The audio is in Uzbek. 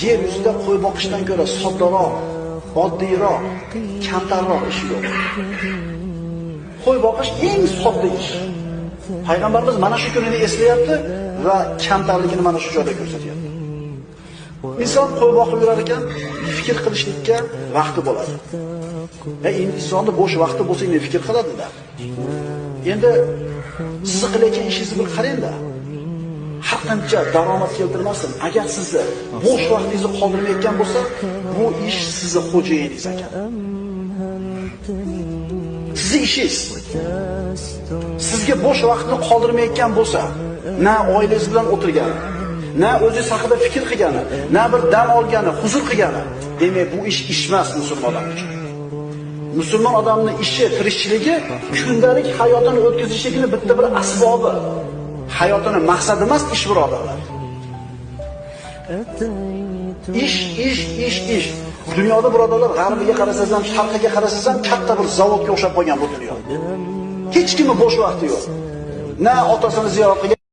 yer yuzida qo'y boqishdan ko'ra soddaroq, oddiyroq, kamtarroq ish yo'q. Qo'y boqish eng sodda ish. Payg'ambarimiz mana shu kunini eslayapti va kamtarligini mana shu joyda ko'rsatyapti. Inson qo'y boqib yurar ekan, fikr qilishlikka vaqti bo'ladi. Insonda bo'sh vaqti bo'lsa, endi fikr qiladi-da. Endi siz qilayotgan ishingizni bir qarang-da. Har qancha daromad keltirmasin, agar sizni bo'sh vaqtingizni qoldirmayotgan bo'lsa, bu ish sizning xo'jayiningiz ekan. Sizning ishingiz sizga bo'sh vaqtni qoldirmayotgan bo'lsa, na oilangiz bilan o'tirgani, na o'zingiz haqida fikr qilgani, na bir dam olgani, huzur qilgani, demak bu ish emas musulmon odam uchun. Musulmon odamning ishi, tirikchiligi kundalik hayotini o'tkazishlikning bitta bir asbobi. Hayotini maqsadi emas, ish birodarlar. Ish. Dunyoda birodarlar, g'arbiga qarasangiz ham, sharqiga qarasangiz ham katta bir zavodga o'xshab qolgan bu dunyo. Hech kimning bo'sh vaqti yo'q. Na otasini ziyorat qilgan